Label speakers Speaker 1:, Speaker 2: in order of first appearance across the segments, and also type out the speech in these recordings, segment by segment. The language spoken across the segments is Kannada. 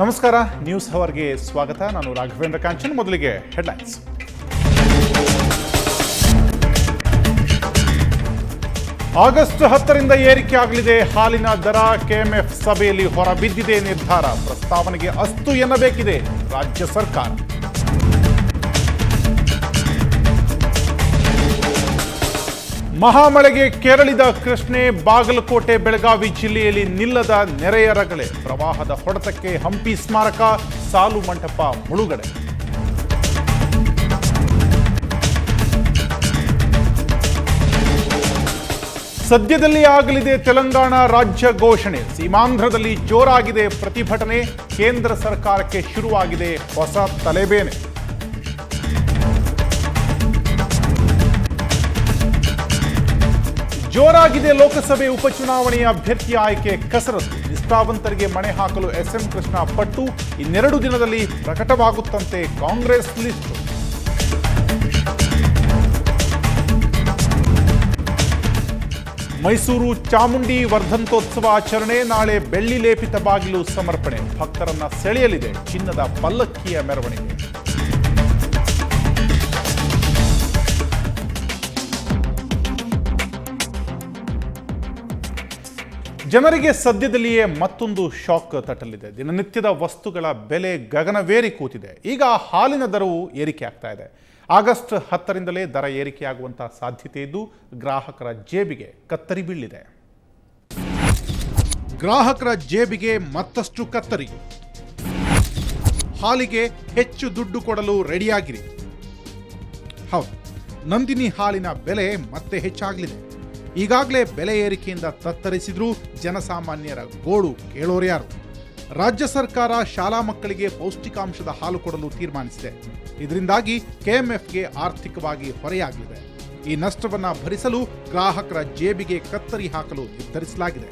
Speaker 1: ನಮಸ್ಕಾರ, ನ್ಯೂಸ್ ಅವರ್ಗೆ ಸ್ವಾಗತ. ನಾನು ರಾಘವೇಂದ್ರ ಕಾಂಚನ್. ಮೊದಲಿಗೆ ಹೆಡ್ಲೈನ್ಸ್. ಆಗಸ್ಟ್ 10ರಿಂದ ಏರಿಕೆ ಆಗಲಿದೆ ಹಾಲಿನ ದರ. ಕೆಎಂಎಫ್ ಸಭೆಯಲ್ಲಿ ಹೊರಬಿದ್ದಿದೆ ನಿರ್ಧಾರ. ಪ್ರಸ್ತಾವನೆಗೆ ಅಸ್ತು ಎನ್ನಬೇಕಿದೆ ರಾಜ್ಯ ಸರ್ಕಾರ. ಮಹಾಮಳೆಗೆ ಕೆರಳಿದ ಕೃಷ್ಣೆ. ಬಾಗಲಕೋಟೆ, ಬೆಳಗಾವಿ ಜಿಲ್ಲೆಯಲ್ಲಿ ನಿಲ್ಲದ ನೆರೆಯ ರಗಳೆ. ಪ್ರವಾಹದ ಹೊಡೆತಕ್ಕೆ ಹಂಪಿ ಸ್ಮಾರಕ, ಸಾಲು ಮಂಟಪ ಮುಳುಗಡೆ. ಸದ್ಯದಲ್ಲಿ ಆಗಲಿದೆ ತೆಲಂಗಾಣ ರಾಜ್ಯ ಘೋಷಣೆ. ಸೀಮಾಂಧ್ರದಲ್ಲಿ ಜೋರಾಗಿದೆ ಪ್ರತಿಭಟನೆ. ಕೇಂದ್ರ ಸರ್ಕಾರಕ್ಕೆ ಶುರುವಾಗಿದೆ ಹೊಸ ತಲೆಬೇನೆ. ಜೋರಾಗಿದೆ ಲೋಕಸಭೆ ಉಪಚುನಾವಣೆಯ ಅಭ್ಯರ್ಥಿ ಆಯ್ಕೆ ಕಸರತ್ತು. ನಿಷ್ಠಾವಂತರಿಗೆ ಮಣೆ ಹಾಕಲು ಎಸ್ಎಂ ಕೃಷ್ಣ ಪಟ್ಟು. ಇನ್ನೆರಡು ದಿನದಲ್ಲಿ ಪ್ರಕಟವಾಗುತ್ತಂತೆ ಕಾಂಗ್ರೆಸ್ ಲಿಸ್ಟ್. ಮೈಸೂರು ಚಾಮುಂಡಿ ವರ್ಧಂತೋತ್ಸವ ಆಚರಣೆ. ನಾಳೆ ಬೆಳ್ಳಿ ಲೇಪಿತ ಬಾಗಿಲು ಸಮರ್ಪಣೆ. ಭಕ್ತರನ್ನ ಸೆಳೆಯಲಿದೆ ಚಿನ್ನದ ಪಲ್ಲಕ್ಕಿಯ ಮೆರವಣಿಗೆ. ಜನರಿಗೆ ಸದ್ಯದಲ್ಲಿಯೇ ಮತ್ತೊಂದು ಶಾಕ್ ತಟ್ಟಲಿದೆ. ದಿನನಿತ್ಯದ ವಸ್ತುಗಳ ಬೆಲೆ ಗಗನವೇರಿ ಕೂತಿದೆ. ಈಗ ಹಾಲಿನ ದರವು ಏರಿಕೆ ಆಗ್ತಾ ಇದೆ. ಆಗಸ್ಟ್ 10ರಿಂದಲೇ ದರ ಏರಿಕೆಯಾಗುವಂತಹ ಸಾಧ್ಯತೆ ಇದ್ದು ಗ್ರಾಹಕರ ಜೇಬಿಗೆ ಕತ್ತರಿ ಬೀಳಿದೆ. ಗ್ರಾಹಕರ ಜೇಬಿಗೆ ಮತ್ತಷ್ಟು ಕತ್ತರಿ. ಹಾಲಿಗೆ ಹೆಚ್ಚು ದುಡ್ಡು ಕೊಡಲು ರೆಡಿಯಾಗಿರಿ. ಹೌದು, ನಂದಿನಿ ಹಾಲಿನ ಬೆಲೆ ಮತ್ತೆ ಹೆಚ್ಚಾಗಲಿದೆ. ಈಗಾಗಲೇ ಬೆಲೆ ಏರಿಕೆಯಿಂದ ತತ್ತರಿಸಿದ್ರೂ ಜನಸಾಮಾನ್ಯರ ಗೋಳು ಕೇಳೋರು ಯಾರು? ರಾಜ್ಯ ಸರ್ಕಾರ ಶಾಲಾ ಮಕ್ಕಳಿಗೆ ಪೌಷ್ಟಿಕಾಂಶದ ಹಾಲು ಕೊಡಲು ತೀರ್ಮಾನಿಸಿದೆ. ಇದರಿಂದಾಗಿ ಕೆಎಂಎಫ್ಗೆ ಆರ್ಥಿಕವಾಗಿ ಹೊರೆಯಾಗಲಿದೆ. ಈ ನಷ್ಟವನ್ನು ಭರಿಸಲು ಗ್ರಾಹಕರ ಜೇಬಿಗೆ ಕತ್ತರಿ ಹಾಕಲು ನಿರ್ಧರಿಸಲಾಗಿದೆ.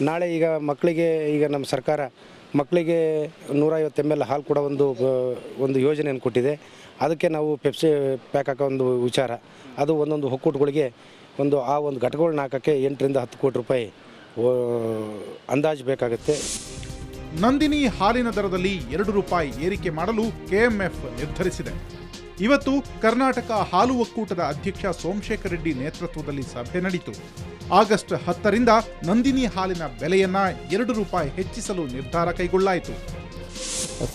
Speaker 2: ನಾಳೆ ಮಕ್ಕಳಿಗೆ ನಮ್ಮ ಸರ್ಕಾರ ಮಕ್ಕಳಿಗೆ 150 ml ಹಾಲು ಕೊಡೋ ಒಂದು ಯೋಜನೆಯನ್ನು ಕೊಟ್ಟಿದೆ. ಅದಕ್ಕೆ ನಾವು ಪೆಪ್ಸಿ ಪ್ಯಾಕ್ ಹಾಕೋ ಒಂದು ವಿಚಾರ, ಅದು ಒಂದೊಂದು ಒಕ್ಕೂಟಗಳಿಗೆ ಒಂದು ಘಟಕಗಳನ್ನ ಹಾಕೋಕ್ಕೆ 8ರಿಂದ 10 ಕೋಟಿ ರೂಪಾಯಿ ಅಂದಾಜು ಬೇಕಾಗುತ್ತೆ.
Speaker 1: ನಂದಿನಿ ಹಾಲಿನ ದರದಲ್ಲಿ 2 ರೂಪಾಯಿ ಏರಿಕೆ ಮಾಡಲು ಕೆಎಂಎಫ್ ನಿರ್ಧರಿಸಿದೆ. ಇವತ್ತು ಕರ್ನಾಟಕ ಹಾಲು ಒಕ್ಕೂಟದ ಅಧ್ಯಕ್ಷ ಸೋಮಶೇಖರ್ ರೆಡ್ಡಿ ನೇತೃತ್ವದಲ್ಲಿ ಸಭೆ ನಡೆಯಿತು. ಆಗಸ್ಟ್ 10ರಿಂದ ನಂದಿನಿ ಹಾಲಿನ ಬೆಲೆಯನ್ನ 2 ರೂಪಾಯಿ ಹೆಚ್ಚಿಸಲು ನಿರ್ಧಾರ ಕೈಗೊಳ್ಳಲಾಯಿತು.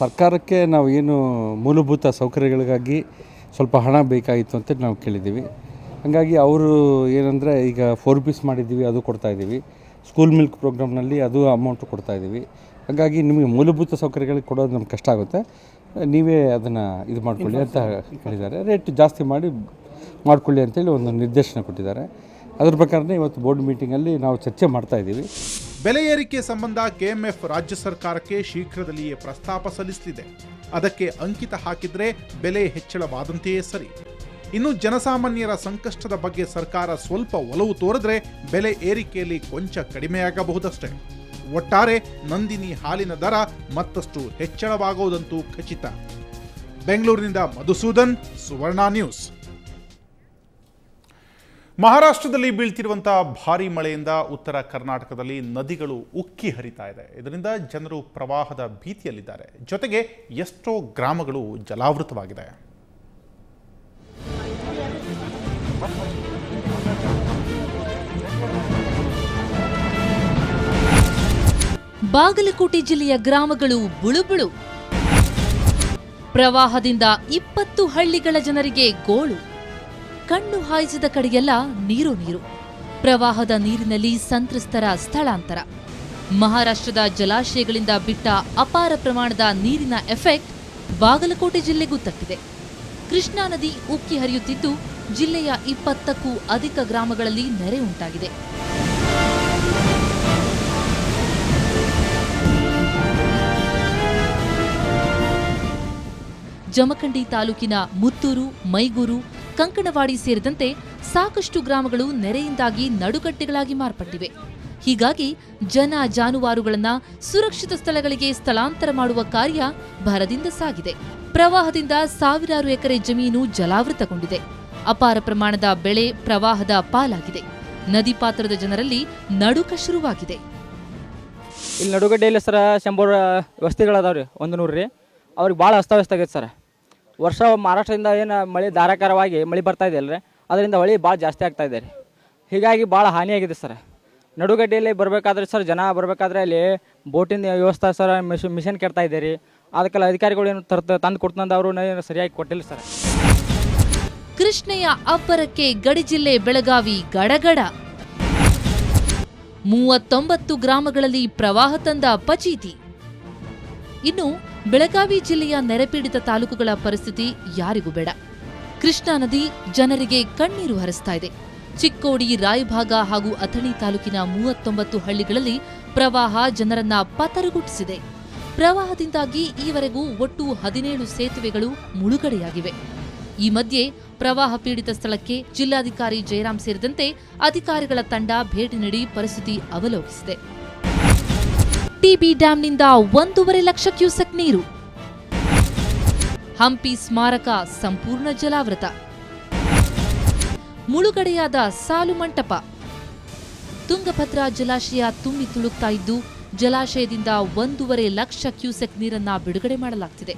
Speaker 3: ಸರ್ಕಾರಕ್ಕೆ ನಾವು ಏನು ಮೂಲಭೂತ ಸೌಕರ್ಯಗಳಿಗಾಗಿ ಸ್ವಲ್ಪ ಹಣ ಬೇಕಾಗಿತ್ತು ಅಂತ ನಾವು ಕೇಳಿದ್ದೀವಿ. ಹಾಗಾಗಿ ಅವರು ಏನಂದರೆ ಈಗ 4 rupees ಮಾಡಿದ್ದೀವಿ, ಅದು ಕೊಡ್ತಾಯಿದ್ದೀವಿ. ಸ್ಕೂಲ್ ಮಿಲ್ಕ್ ಪ್ರೋಗ್ರಾಮ್ನಲ್ಲಿ ಅದು ಅಮೌಂಟು ಕೊಡ್ತಾಯಿದ್ದೀವಿ. ಹಾಗಾಗಿ ನಿಮಗೆ ಮೂಲಭೂತ ಸೌಕರ್ಯಗಳಿಗೆ ಕೊಡೋದು ನಮ್ಗೆ ಕಷ್ಟ ಆಗುತ್ತೆ, ನೀವೇ ಅದನ್ನು ಇದು ಮಾಡ್ಕೊಳ್ಳಿ ಅಂತ ಹೇಳಿದ್ದಾರೆ. ರೇಟ್ ಜಾಸ್ತಿ ಮಾಡಿಕೊಳ್ಳಿ ಅಂತೇಳಿ ಒಂದು ನಿರ್ದೇಶನ ಕೊಟ್ಟಿದ್ದಾರೆ. ಅದ್ರ ಪ್ರಕಾರನೇ ಇವತ್ತು ಬೋರ್ಡ್ ಮೀಟಿಂಗಲ್ಲಿ ನಾವು ಚರ್ಚೆ ಮಾಡ್ತಾಯಿದ್ದೀವಿ.
Speaker 1: ಬೆಲೆ ಏರಿಕೆ ಸಂಬಂಧ ಕೆಎಂಎಫ್ ರಾಜ್ಯ ಸರ್ಕಾರಕ್ಕೆ ಶೀಘ್ರದಲ್ಲಿಯೇ ಪ್ರಸ್ತಾಪ ಸಲ್ಲಿಸಲಿದೆ. ಅದಕ್ಕೆ ಅಂಕಿತ ಹಾಕಿದ್ರೆ ಬೆಲೆ ಹೆಚ್ಚಳವಾದಂತೆಯೇ ಸರಿ. ಇನ್ನು ಜನಸಾಮಾನ್ಯರ ಸಂಕಷ್ಟದ ಬಗ್ಗೆ ಸರ್ಕಾರ ಸ್ವಲ್ಪ ಒಲವು ತೋರಿದ್ರೆ ಬೆಲೆ ಏರಿಕೆಯಲ್ಲಿ ಕೊಂಚ ಕಡಿಮೆಯಾಗಬಹುದಷ್ಟೇ. ಒಟ್ಟಾರೆ ನಂದಿನಿ ಹಾಲಿನ ದರ ಮತ್ತಷ್ಟು ಹೆಚ್ಚಳವಾಗುವುದಂತೂ ಖಚಿತ. ಬೆಂಗಳೂರಿನಿಂದ ಮಧುಸೂದನ್, ಸುವರ್ಣ ನ್ಯೂಸ್. ಮಹಾರಾಷ್ಟ್ರದಲ್ಲಿ ಬೀಳ್ತಿರುವಂತಹ ಭಾರೀ ಮಳೆಯಿಂದ ಉತ್ತರ ಕರ್ನಾಟಕದಲ್ಲಿ ನದಿಗಳು ಉಕ್ಕಿ ಹರಿತಾ ಇದೆ. ಇದರಿಂದ ಜನರು ಪ್ರವಾಹದ ಭೀತಿಯಲ್ಲಿದ್ದಾರೆ. ಜೊತೆಗೆ ಎಷ್ಟೋ ಗ್ರಾಮಗಳು ಜಲಾವೃತವಾಗಿದೆ.
Speaker 4: ಬಾಗಲಕೋಟೆ ಜಿಲ್ಲೆಯ ಗ್ರಾಮಗಳು ಬುಳುಬುಳು. ಪ್ರವಾಹದಿಂದ 20 ಹಳ್ಳಿಗಳ ಜನರಿಗೆ ಗೋಳು. ಕಣ್ಣು ಹಾಯಿಸಿದ ಕಡೆಯೆಲ್ಲ ನೀರು. ಪ್ರವಾಹದ ನೀರಿನಲ್ಲಿ ಸಂತ್ರಸ್ತರ ಸ್ಥಳಾಂತರ. ಮಹಾರಾಷ್ಟ್ರದ ಜಲಾಶಯಗಳಿಂದ ಬಿಟ್ಟ ಅಪಾರ ಪ್ರಮಾಣದ ನೀರಿನ ಎಫೆಕ್ಟ್ ಬಾಗಲಕೋಟೆ ಜಿಲ್ಲೆಗೂ ತಟ್ಟಿದೆ. ಕೃಷ್ಣಾ ನದಿ ಉಕ್ಕಿ ಹರಿಯುತ್ತಿದ್ದು ಜಿಲ್ಲೆಯ 20ಕ್ಕೂ ಅಧಿಕ ಗ್ರಾಮಗಳಲ್ಲಿ ನೆರೆ ಉಂಟಾಗಿದೆ. ಜಮಖಂಡಿ ತಾಲೂಕಿನ ಮುತ್ತೂರು, ಮೈಗೂರು, ಕಂಕಣವಾಡಿ ಸೇರಿದಂತೆ ಸಾಕಷ್ಟು ಗ್ರಾಮಗಳು ನೆರೆಯಿಂದಾಗಿ ನಡುಗಡ್ಡೆಗಳಾಗಿ ಮಾರ್ಪಟ್ಟಿವೆ. ಹೀಗಾಗಿ ಜನ ಜಾನುವಾರುಗಳನ್ನ ಸುರಕ್ಷಿತ ಸ್ಥಳಗಳಿಗೆ ಸ್ಥಳಾಂತರ ಮಾಡುವ ಕಾರ್ಯ ಭರದಿಂದ ಸಾಗಿದೆ. ಪ್ರವಾಹದಿಂದ ಸಾವಿರಾರು ಎಕರೆ ಜಮೀನು ಜಲಾವೃತಗೊಂಡಿದೆ. ಅಪಾರ ಪ್ರಮಾಣದ ಬೆಳೆ ಪ್ರವಾಹದ ಪಾಲಾಗಿದೆ. ನದಿ ಪಾತ್ರದ ಜನರಲ್ಲಿ ನಡುಕ ಶುರುವಾಗಿದೆ.
Speaker 5: ಇಲ್ಲಿ ನಡುಗಡ್ಡೆಯಲ್ಲಿ ಸರ 100 ವಸ್ತಿಗಳದಾವ ರೀ, 100 ರೀ. ಅವ್ರಿಗೆ ಭಾಳ ಅಸ್ತವ್ಯಸ್ತ ಆಗೈತೆ ಸರ್. ವರ್ಷ ಮಹಾರಾಷ್ಟ್ರದಿಂದ ಏನು ಮಳೆ ಧಾರಾಕಾರವಾಗಿ ಮಳೆ ಬರ್ತಾ ಇದೆ ಅಲ್ರಿ, ಅದರಿಂದ ಹೊಳೆ ಭಾಳ ಜಾಸ್ತಿ ಆಗ್ತಾ ಇದೆ ರೀ. ಹೀಗಾಗಿ ಭಾಳ ಹಾನಿಯಾಗಿದೆ ಸರ್. ನಡುಗಡ್ಡೆಯಲ್ಲಿ ಬರಬೇಕಾದ್ರೆ ಸರ್, ಜನ ಬರಬೇಕಾದ್ರೆ ಅಲ್ಲಿ ಬೋಟಿನ ವ್ಯವಸ್ಥೆ ಸರ್, ಮಿಷನ್ ಕೆಡ್ತಾ ಇದೆ ರೀ. ಅದಕ್ಕೆಲ್ಲ ಅಧಿಕಾರಿಗಳು ಏನು ತಂದು ಕೊಡ್ತಂದು ಅವರು ಸರಿಯಾಗಿ ಕೊಟ್ಟಿಲ್ಲ ಸರ್.
Speaker 4: ಕೃಷ್ಣೆಯ ಅಬ್ಬರಕ್ಕೆ ಗಡಿ ಜಿಲ್ಲೆ ಬೆಳಗಾವಿ ಗಡಗಡ. 39 ಗ್ರಾಮಗಳಲ್ಲಿ ಪ್ರವಾಹ ತಂದ ಪಚೀತಿ. ಇನ್ನು ಬೆಳಗಾವಿ ಜಿಲ್ಲೆಯ ನೆರೆಪೀಡಿತ ತಾಲೂಕುಗಳ ಪರಿಸ್ಥಿತಿ ಯಾರಿಗೂ ಬೇಡ. ಕೃಷ್ಣಾ ನದಿ ಜನರಿಗೆ ಕಣ್ಣೀರು ಹರಿಸ್ತಾ ಇದೆ. ಚಿಕ್ಕೋಡಿ, ರಾಯಭಾಗ ಹಾಗೂ ಅಥಣಿ ತಾಲೂಕಿನ 39 ಹಳ್ಳಿಗಳಲ್ಲಿ ಪ್ರವಾಹ ಜನರನ್ನ ಪತರುಗುಟ್ಟಿಸಿದೆ. ಪ್ರವಾಹದಿಂದಾಗಿ ಈವರೆಗೂ ಒಟ್ಟು 17 ಸೇತುವೆಗಳು ಮುಳುಗಡೆಯಾಗಿವೆ. ಈ ಮಧ್ಯೆ ಪ್ರವಾಹ ಪೀಡಿತ ಸ್ಥಳಕ್ಕೆ ಜಿಲ್ಲಾಧಿಕಾರಿ ಜಯರಾಮ್ ಸೇರಿದಂತೆ ಅಧಿಕಾರಿಗಳ ತಂಡ ಭೇಟಿ ನೀಡಿ ಪರಿಸ್ಥಿತಿ ಅವಲೋಕಿಸಿದೆ. ಟಿಬಿ ಡ್ಯಾಂನಿಂದ 1.5 ಲಕ್ಷ ಕ್ಯೂಸೆಕ್ ನೀರು. ಹಂಪಿ ಸ್ಮಾರಕ ಸಂಪೂರ್ಣ ಜಲಾವೃತ. ಮುಳುಗಡೆಯಾದ ಸಾಲು ಮಂಟಪ. ತುಂಗಭದ್ರಾ ಜಲಾಶಯ ತುಂಬಿ ತುಳುಕ್ತಾ ಇದ್ದು ಜಲಾಶಯದಿಂದ 1.5 ಲಕ್ಷ ಕ್ಯೂಸೆಕ್ ನೀರನ್ನ ಬಿಡುಗಡೆ ಮಾಡಲಾಗ್ತಿದೆ.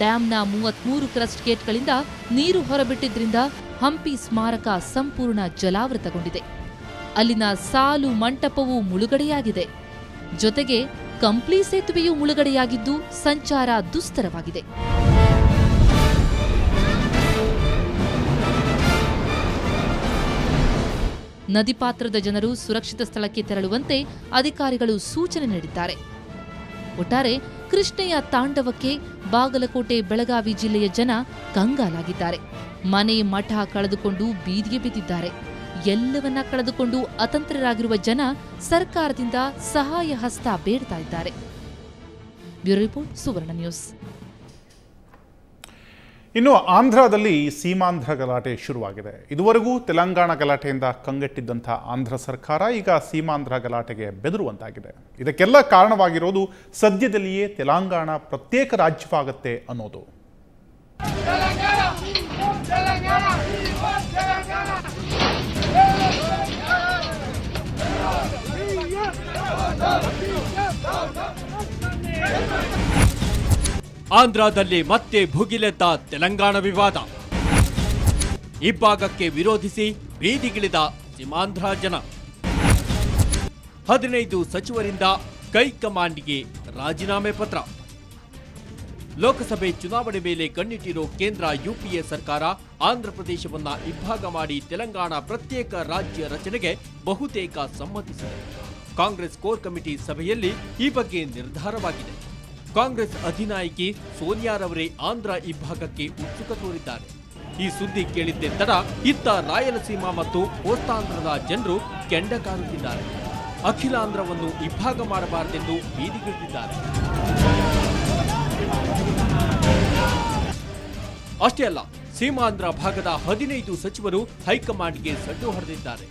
Speaker 4: ಡ್ಯಾಂನ 33 ಕ್ರಸ್ಟ್ ಗೇಟ್ಗಳಿಂದ ನೀರು ಹೊರಬಿಟ್ಟಿದ್ರಿಂದ ಹಂಪಿ ಸ್ಮಾರಕ ಸಂಪೂರ್ಣ ಜಲಾವೃತಗೊಂಡಿದೆ. ಅಲ್ಲಿನ ಸಾಲು ಮಂಟಪವೂ ಮುಳುಗಡೆಯಾಗಿದೆ. ಜೊತೆಗೆ ಕಂಪ್ಲಿ ಸೇತುವೆಯೂ ಮುಳುಗಡೆಯಾಗಿದ್ದು ಸಂಚಾರ ದುಸ್ತರವಾಗಿದೆ. ನದಿ ಪಾತ್ರದ ಜನರು ಸುರಕ್ಷಿತ ಸ್ಥಳಕ್ಕೆ ತೆರಳುವಂತೆ ಅಧಿಕಾರಿಗಳು ಸೂಚನೆ ನೀಡಿದ್ದಾರೆ. ಒಟ್ಟಾರೆ ಕೃಷ್ಣೆಯ ತಾಂಡವಕ್ಕೆ ಬಾಗಲಕೋಟೆ, ಬೆಳಗಾವಿ ಜಿಲ್ಲೆಯ ಜನ ಕಂಗಾಲಾಗಿದ್ದಾರೆ. ಮನೆ ಮಠ ಕಳೆದುಕೊಂಡು ಬೀದಿಗೆ ಬಿದ್ದಿದ್ದಾರೆ. ಎಲ್ಲವನ್ನ ಕಳೆದುಕೊಂಡು ಅತಂತ್ರರಾಗಿರುವ ಜನ ಸರ್ಕಾರದಿಂದ ಸಹಾಯ ಹಸ್ತ ಬೇಡ್ತಾ ಇದ್ದಾರೆ. ಬ್ಯೂರೋ ರಿಪೋರ್ಟ್, ಸುವರ್ಣ ನ್ಯೂಸ್.
Speaker 1: ಇನ್ನು ಆಂಧ್ರದಲ್ಲಿ ಸೀಮಾಂಧ್ರ ಗಲಾಟೆ ಶುರುವಾಗಿದೆ. ಇದುವರೆಗೂ ತೆಲಂಗಾಣ ಗಲಾಟೆಯಿಂದ ಕಂಗೆಟ್ಟಿದ್ದಂಥ ಆಂಧ್ರ ಸರ್ಕಾರ ಈಗ ಸೀಮಾಂಧ್ರ ಗಲಾಟೆಗೆ ಬೆದರುವಂತಾಗಿದೆ. ಇದಕ್ಕೆಲ್ಲ ಕಾರಣವಾಗಿರೋದು ಸದ್ಯದಲ್ಲಿಯೇ ತೆಲಂಗಾಣ ಪ್ರತ್ಯೇಕ ರಾಜ್ಯವಾಗುತ್ತೆ ಅನ್ನೋದು.
Speaker 6: ಆಂಧ್ರದಲ್ಲಿ ಮತ್ತೆ ಭುಗಿಲೆದ್ದ ತೆಲಂಗಾಣ ವಿವಾದ. ಇಬ್ಬಾಗಕ್ಕೆ ವಿರೋಧಿಸಿ ಬೀದಿಗಿಳಿದ ಸೀಮಾಂಧ್ರ ಜನ. 15 ಸಚಿವರಿಂದ ಹೈಕಮಾಂಡ್ಗೆ ರಾಜೀನಾಮೆ ಪತ್ರ. ಲೋಕಸಭೆ ಚುನಾವಣೆ ಮೇಲೆ ಕಣ್ಣಿಟ್ಟಿರೋ ಕೇಂದ್ರ ಯುಪಿಎ ಸರ್ಕಾರ ಆಂಧ್ರಪ್ರದೇಶವನ್ನ ಇಬ್ಬಾಗ ಮಾಡಿ ತೆಲಂಗಾಣ ಪ್ರತ್ಯೇಕ ರಾಜ್ಯ ರಚನೆಗೆ ಬಹುತೇಕ ಸಮ್ಮತಿಸಿದೆ. ಕಾಂಗ್ರೆಸ್ ಕೋರ್ ಕಮಿಟಿ ಸಭೆಯಲ್ಲಿ ಈ ಬಗ್ಗೆ ನಿರ್ಧಾರವಾಗಿದೆ. ಕಾಂಗ್ರೆಸ್ ಅಧಿನಾಯಕಿ ಸೋನಿಯಾರವರೇ ಆಂಧ್ರ ಇಬ್ಬಾಗಕ್ಕೆ ಉತ್ಸುಕ ತೋರಿದ್ದಾರೆ. ಈ ಸುದ್ದಿ ಕೇಳಿದ್ದೆ ತಡ ಇತ್ತ ರಾಯಲಸೀಮಾ ಮತ್ತು ಕೋಸ್ತಾಂಧ್ರದ ಜನರು ಕೆಂಡ ಕಾರುತ್ತಿದ್ದಾರೆ. ಅಖಿಲಾಂಧ್ರವನ್ನು ಇಬ್ಬಾಗ ಮಾಡಬಾರದೆಂದು ಬೀದಿಗಿಳಿದಿದ್ದಾರೆ. ಅಷ್ಟೇ ಅಲ್ಲ, ಸೀಮಾಂಧ್ರ ಭಾಗದ 15 ಸಚಿವರು ಹೈಕಮಾಂಡ್ಗೆ ಸಡ್ಡು ಹೊಡೆದಿದ್ದಾರೆ.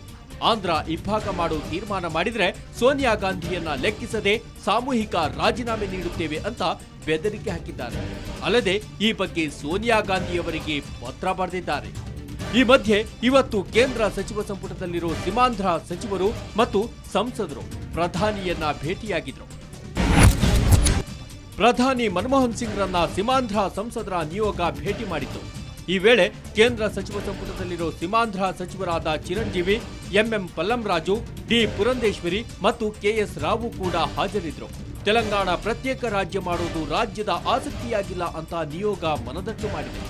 Speaker 6: ಆಂಧ್ರ ಇಬ್ಬಾಗ ಮಾಡೋ ತೀರ್ಮಾನ ಮಾಡಿದ್ರೆ ಸೋನಿಯಾ ಗಾಂಧಿಯನ್ನ ಲೆಕ್ಕಿಸದೆ ಸಾಮೂಹಿಕ ರಾಜೀನಾಮೆ ನೀಡುತ್ತೇವೆ ಅಂತ ಬೆದರಿಕೆ ಹಾಕಿದ್ದಾರೆ. ಅಲ್ಲದೆ ಈ ಬಗ್ಗೆ ಸೋನಿಯಾ ಗಾಂಧಿಯವರಿಗೆ ಪತ್ರ ಬರೆದಿದ್ದಾರೆ. ಈ ಮಧ್ಯೆ ಇವತ್ತು ಕೇಂದ್ರ ಸಚಿವ ಸಂಪುಟದಲ್ಲಿರೋ ಸೀಮಾಂಧ್ರ ಸಚಿವರು ಮತ್ತು ಸಂಸದರು ಪ್ರಧಾನಿಯನ್ನ ಭೇಟಿಯಾಗಿದ್ರು. ಪ್ರಧಾನಿ ಮನಮೋಹನ್ ಸಿಂಗ್ರನ್ನ ಸೀಮಾಂಧ್ರ ಸಂಸದರ ನಿಯೋಗ ಭೇಟಿ ಮಾಡಿತ್ತು. ಈ ವೇಳೆ ಕೇಂದ್ರ ಸಚಿವ ಸಂಪುಟದಲ್ಲಿರೋ ಸೀಮಾಂಧ್ರ ಸಚಿವರಾದ ಚಿರಂಜೀವಿ, ಎಂಎಂ ಪಲ್ಲಂರಾಜು, ಡಿ ಪುರಂದೇಶ್ವರಿ ಮತ್ತು ಕೆಎಸ್ ರಾವು ಕೂಡ ಹಾಜರಿದ್ರು. ತೆಲಂಗಾಣ ಪ್ರತ್ಯೇಕ ರಾಜ್ಯ ಮಾಡುವುದು ರಾಜ್ಯದ ಆಸಕ್ತಿಯಾಗಿಲ್ಲ ಅಂತ ನಿಯೋಗ ಮನದಟ್ಟು ಮಾಡಿದೆ.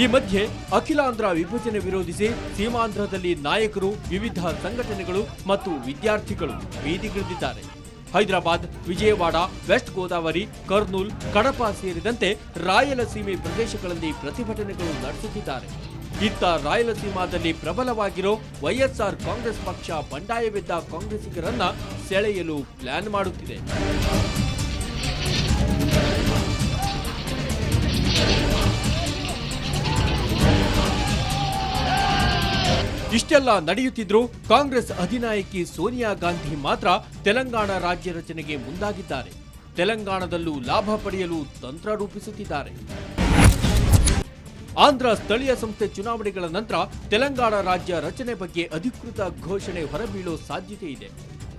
Speaker 6: ಈ ಮಧ್ಯೆ ಅಖಿಲಾಂಧ್ರ ವಿಭಜನೆ ವಿರೋಧಿಸಿ ಸೀಮಾಂಧ್ರದಲ್ಲಿ ನಾಯಕರು, ವಿವಿಧ ಸಂಘಟನೆಗಳು ಮತ್ತು ವಿದ್ಯಾರ್ಥಿಗಳು ಬೀದಿಗಿಳಿದಿದ್ದಾರೆ. ಹೈದರಾಬಾದ್, ವಿಜಯವಾಡ, ವೆಸ್ಟ್ ಗೋದಾವರಿ, ಕರ್ನೂಲ್, ಕಡಪ ಸೇರಿದಂತೆ ರಾಯಲಸೀಮೆ ಪ್ರದೇಶಗಳಲ್ಲಿ ಪ್ರತಿಭಟನೆಗಳು ನಡೆಸುತ್ತಿದ್ದಾರೆ. ಇತ್ತ ರಾಯಲಸೀಮಾದಲ್ಲಿ ಪ್ರಬಲವಾಗಿರೋ ವೈಎಸ್ಆರ್ ಕಾಂಗ್ರೆಸ್ ಪಕ್ಷ ಬಂಡಾಯವೆದ್ದ ಕಾಂಗ್ರೆಸ್ಸಿಗರನ್ನ ಸೆಳೆಯಲು ಪ್ಲಾನ್ ಮಾಡುತ್ತಿದೆ. ಇಷ್ಟೆಲ್ಲ ನಡೆಯುತ್ತಿದ್ರೂ ಕಾಂಗ್ರೆಸ್ ಅಧಿನಾಯಕಿ ಸೋನಿಯಾ ಗಾಂಧಿ ಮಾತ್ರ ತೆಲಂಗಾಣ ರಾಜ್ಯ ರಚನೆಗೆ ಮುಂದಾಗಿದ್ದಾರೆ. ತೆಲಂಗಾಣದಲ್ಲೂ ಲಾಭ ಪಡೆಯಲು ತಂತ್ರ ರೂಪಿಸುತ್ತಿದ್ದಾರೆ. ಆಂಧ್ರ ಸ್ಥಳೀಯ ಸಂಸ್ಥೆ ಚುನಾವಣೆಗಳ ನಂತರ ತೆಲಂಗಾಣ ರಾಜ್ಯ ರಚನೆ ಬಗ್ಗೆ ಅಧಿಕೃತ ಘೋಷಣೆ ಹೊರಬೀಳೋ ಸಾಧ್ಯತೆ ಇದೆ.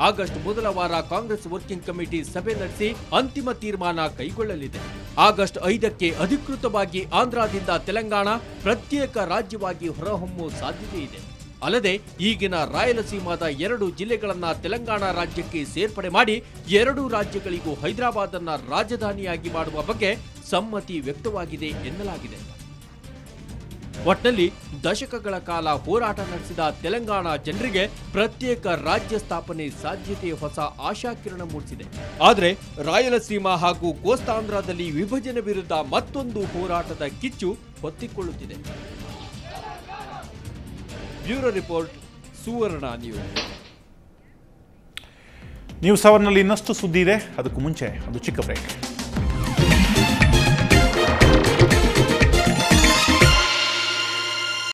Speaker 6: ಆಗಸ್ಟ್ ಮೊದಲ ವಾರ ಕಾಂಗ್ರೆಸ್ ವರ್ಕಿಂಗ್ ಕಮಿಟಿ ಸಭೆ ನಡೆಸಿ ಅಂತಿಮ ತೀರ್ಮಾನ ಕೈಗೊಳ್ಳಲಿದೆ. ಆಗಸ್ಟ್ 5ಕ್ಕೆ ಅಧಿಕೃತವಾಗಿ ಆಂಧ್ರದಿಂದ ತೆಲಂಗಾಣ ಪ್ರತ್ಯೇಕ ರಾಜ್ಯವಾಗಿ ಹೊರಹೊಮ್ಮುವ ಸಾಧ್ಯತೆ ಇದೆ. ಅಲ್ಲದೆ ಈಗಿನ ರಾಯಲಸೀಮಾದ 2 ಜಿಲ್ಲೆಗಳನ್ನ ತೆಲಂಗಾಣ ರಾಜ್ಯಕ್ಕೆ ಸೇರ್ಪಡೆ ಮಾಡಿ 2 ರಾಜ್ಯಗಳಿಗೂ ಹೈದರಾಬಾದ್ ಅನ್ನ ರಾಜಧಾನಿಯಾಗಿ ಮಾಡುವ ಬಗ್ಗೆ ಸಮ್ಮತಿ ವ್ಯಕ್ತವಾಗಿದೆ ಎನ್ನಲಾಗಿದೆ. ಒಟ್ನಲ್ಲಿ ದಶಕಗಳ ಕಾಲ ಹೋರಾಟ ನಡೆಸಿದ ತೆಲಂಗಾಣ ಜನರಿಗೆ ಪ್ರತ್ಯೇಕ ರಾಜ್ಯ ಸ್ಥಾಪನೆ ಸಾಧ್ಯತೆ ಹೊಸ ಆಶಾಕಿರಣ ಮೂಡಿಸಿದೆ. ಆದರೆ ರಾಯಲಸೀಮಾ ಹಾಗೂ ಕೋಸ್ತಾಂಧ್ರದಲ್ಲಿ ವಿಭಜನೆ ವಿರುದ್ಧ ಮತ್ತೊಂದು ಹೋರಾಟದ ಕಿಚ್ಚು ಹೊತ್ತಿಕೊಳ್ಳುತ್ತಿದೆ. ಬ್ಯೂರೋ ರಿಪೋರ್ಟ್, ಸುವರ್ಣ ನ್ಯೂಸ್.
Speaker 1: ನ್ಯೂಸ್ ಅವರ್ನಲ್ಲಿ ಇನ್ನಷ್ಟು ಸುದ್ದಿ ಇದೆ. ಅದಕ್ಕೂ ಮುಂಚೆ ಒಂದು ಚಿಕ್ಕ ಬ್ರೇಕ್.